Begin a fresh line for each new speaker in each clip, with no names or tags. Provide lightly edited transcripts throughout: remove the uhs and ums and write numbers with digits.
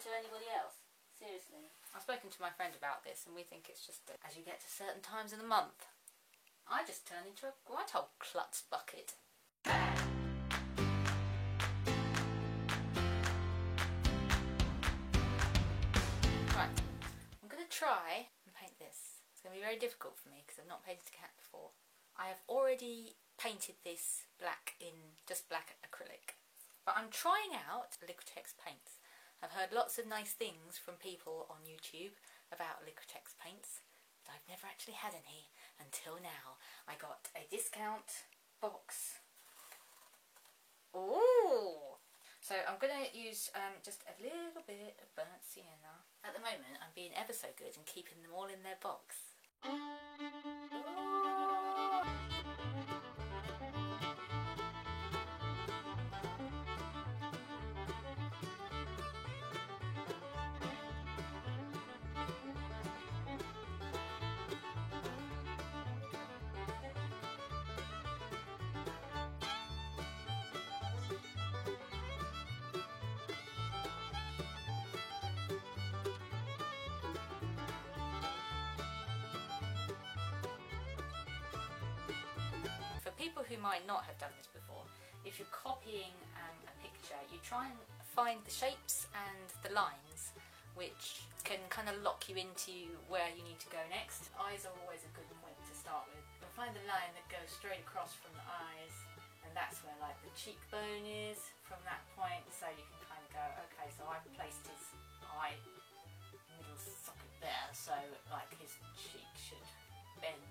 to anybody else? Seriously. I've spoken to my friend about this and we think it's just that as you get to certain times in the month, I just turn into a right old klutz bucket. Right, I'm going to try and paint this. It's going to be very difficult for me because I've not painted a cat before. I have already painted this black in just black acrylic, but I'm trying out Liquitex paints. I've heard lots of nice things from people on YouTube about Liquitex paints, but I've never actually had any until now. I got a discount box. Ooh! So I'm going to use just a little bit of burnt sienna. At the moment I'm being ever so good and keeping them all in their box. People who might not have done this before, if you're copying a picture, you try and find the shapes and the lines which can kind of lock you into where you need to go next. Eyes are always a good point to start with. You'll find the line that goes straight across from the eyes, and that's where like the cheekbone is from that point, so you can kind of go, okay, so I've placed his eye middle socket there, so like his cheek should bend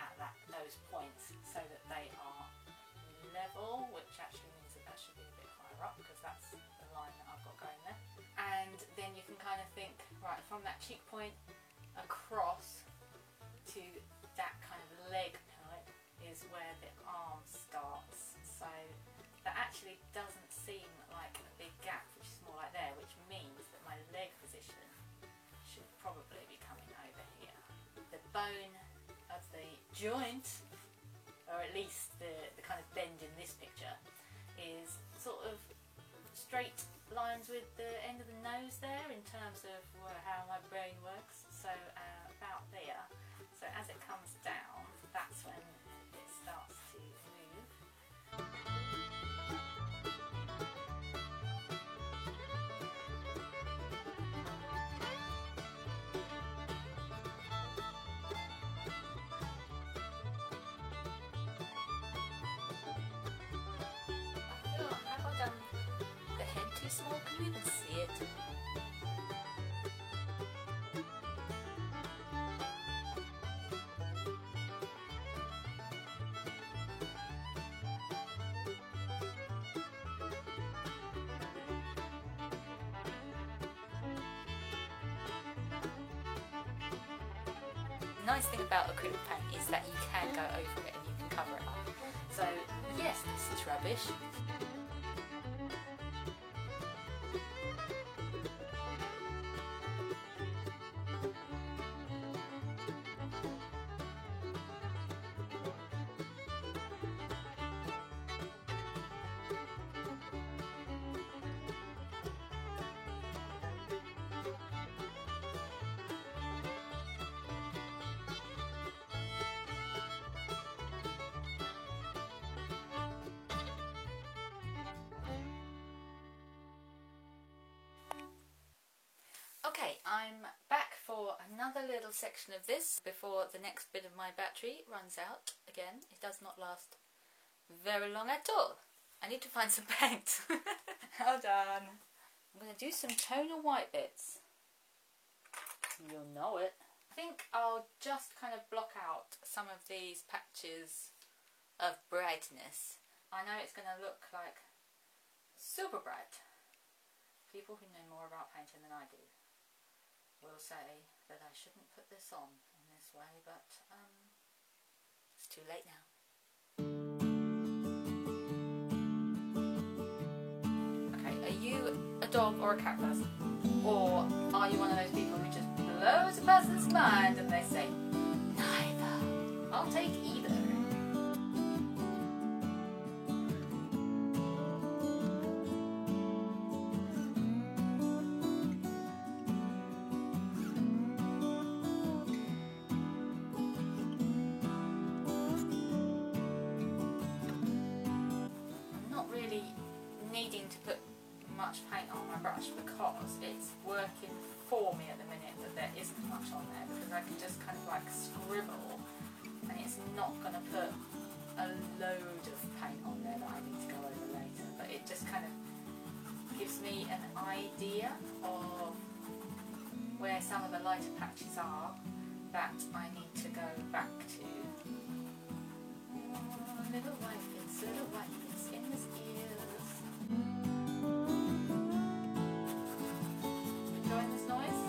at those points so that they are level, which actually means that should be a bit higher up because that's the line that I've got going there. And then you can kind of think, right, from that cheek point across to that kind of leg point is where the arm starts. So that actually doesn't seem like a big gap, which is more like there, which means that my leg position should probably be coming over here. The bone of the joint, or at least the kind of bend in this picture, is sort of straight lines with the end of the nose there in terms of how my brain works, so about there. So as it comes down, that's when it starts to move. Have I done the head too small? Can you even see it? The nice thing about acrylic paint is that you can go over it and you can cover it up. So yes, this is rubbish. Okay, I'm back for another little section of this before the next bit of my battery runs out again. It does not last very long at all. I need to find some paint. Hold on. I'm going to do some tonal white bits. You'll know it. I think I'll just kind of block out some of these patches of brightness. I know it's going to look like super bright. People who know more about painting than I do will say that I shouldn't put this on in this way, but it's too late now. Okay, are you a dog or a cat person? Or are you one of those people who just blows a person's mind and they say, neither? I'll take either. really needing to put much paint on my brush because it's working for me at the minute that there isn't much on there, because I can just kind of like scribble and it's not going to put a load of paint on there that I need to go over later, but it just kind of gives me an idea of where some of the lighter patches are that I need to go back to. Oh, little white bits in his ears. Enjoying this noise?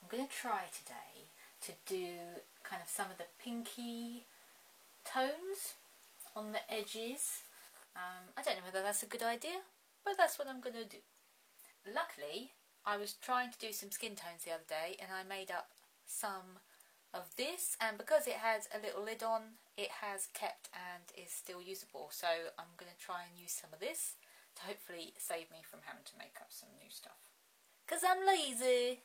I'm going to try today to do kind of some of the pinky tones on the edges. I don't know whether that's a good idea, but that's what I'm going to do. Luckily, I was trying to do some skin tones the other day and I made up some of this, and because it has a little lid on, it has kept and is still usable. So I'm going to try and use some of this to hopefully save me from having to make up some new stuff. 'Cause I'm lazy.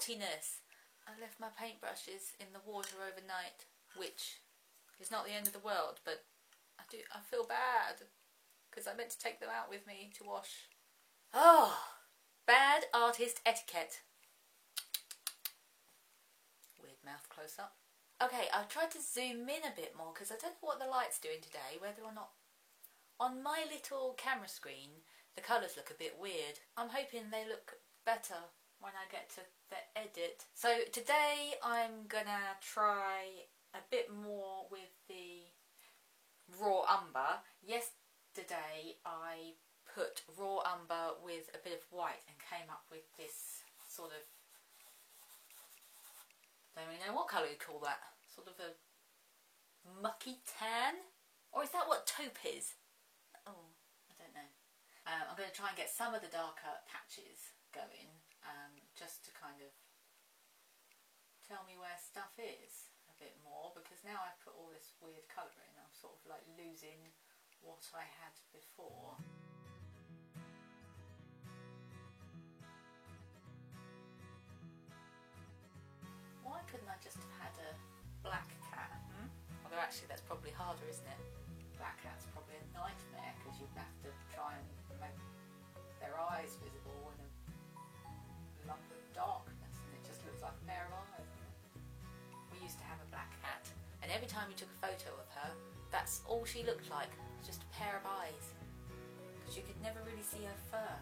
naughtiness. I left my paintbrushes in the water overnight, which is not the end of the world, but I feel bad because I meant to take them out with me to wash. Oh, bad artist etiquette. Weird mouth close up. Okay, I've tried to zoom in a bit more because I don't know what the light's doing today, whether or not on my little camera screen the colours look a bit weird. I'm hoping they look better when I get to the edit. So today I'm gonna try a bit more with the raw umber. Yesterday I put raw umber with a bit of white and came up with this sort of, don't really know what colour you call that, sort of a mucky tan? Or is that what taupe is? Oh, I don't know. I'm going to try and get some of the darker patches going, just to kind of tell me where stuff is a bit more, because now I've put all this weird colour in, I'm sort of like losing what I had before. Why couldn't I just have had a black cat? Although actually that's probably harder, isn't it? Black cat's probably a nightmare because you have to try and make their eyes visible in a lump of darkness, and it just looks like a pair of eyes. We used to have a black cat, and every time we took a photo of her, that's all she looked like, just a pair of eyes, because you could never really see her fur.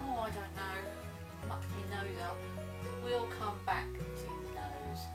Oh, I don't know. Muck my nose up. We'll come back to the nose.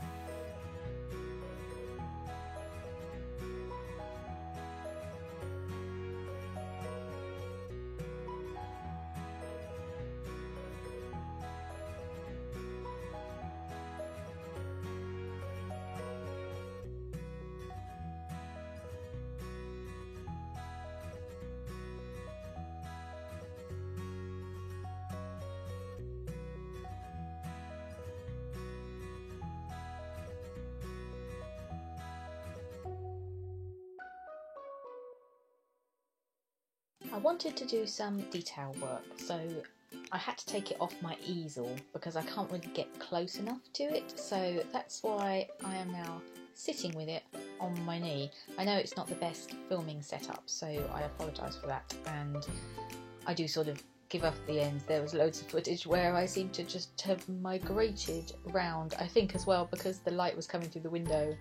I wanted to do some detail work, so I had to take it off my easel because I can't really get close enough to it, so that's why I am now sitting with it on my knee. I know it's not the best filming setup, so I apologise for that, and I do sort of give up the end. There was loads of footage where I seemed to just have migrated round, I think as well because the light was coming through the window.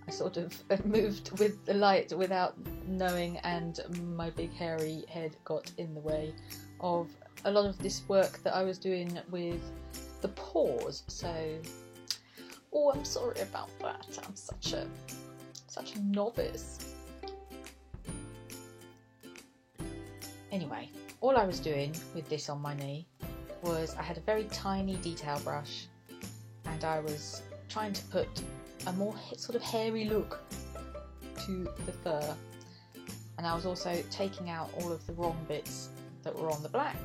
I sort of moved with the light without knowing, and my big hairy head got in the way of a lot of this work that I was doing with the paws. So, oh, I'm sorry about that. I'm such a novice. Anyway, all I was doing with this on my knee was I had a very tiny detail brush, and I was trying to put a more sort of hairy look to the fur, and I was also taking out all of the wrong bits that were on the black,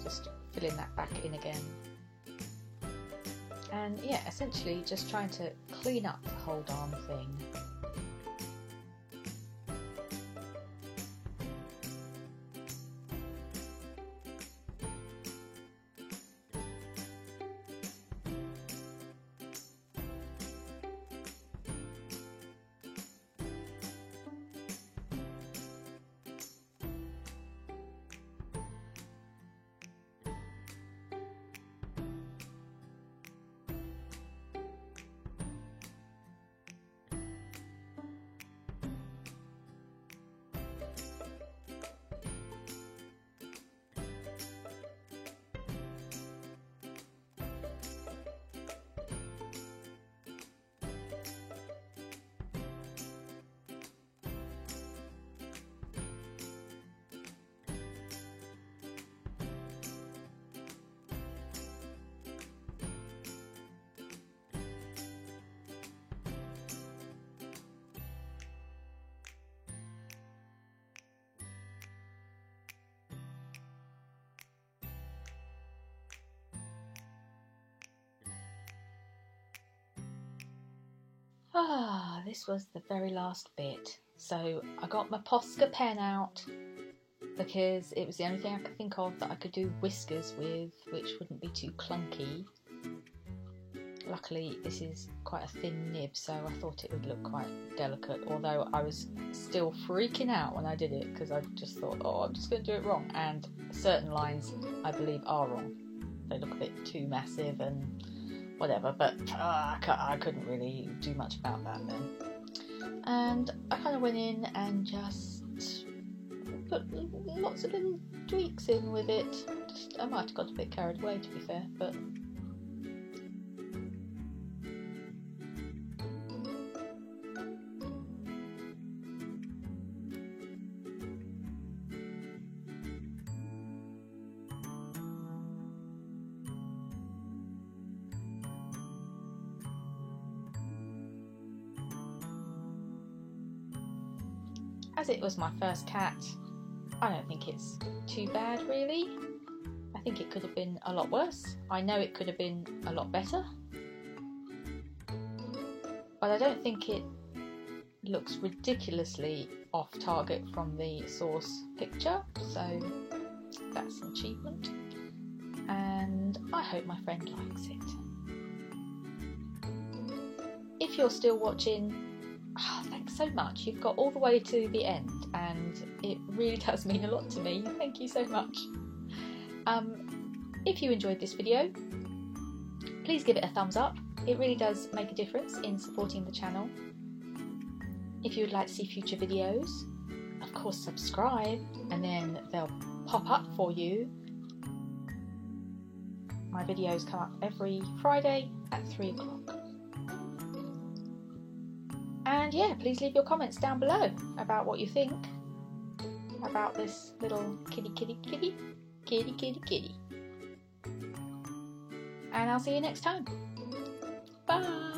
just filling that back in again, and yeah, essentially just trying to clean up the whole darn thing. This was the very last bit. So I got my Posca pen out because it was the only thing I could think of that I could do whiskers with, which wouldn't be too clunky. Luckily this is quite a thin nib, so I thought it would look quite delicate, although I was still freaking out when I did it because I just thought, oh, I'm just going to do it wrong, and certain lines I believe are wrong. They look a bit too massive and whatever, but I couldn't really do much about that then. And I kind of went in and just put lots of little tweaks in with it. I might have got a bit carried away, to be fair, but as it was my first cat, I don't think it's too bad really. I think it could have been a lot worse. I know it could have been a lot better. But I don't think it looks ridiculously off target from the source picture, so that's an achievement. And I hope my friend likes it. If you're still watching, thanks so much. You've got all the way to the end and it really does mean a lot to me. Thank you so much. If you enjoyed this video, please give it a thumbs up. It really does make a difference in supporting the channel. If you would like to see future videos, of course subscribe and then they'll pop up for you. My videos come up every Friday at 3 o'clock. And yeah, please leave your comments down below about what you think about this little kitty. And I'll see you next time. Bye!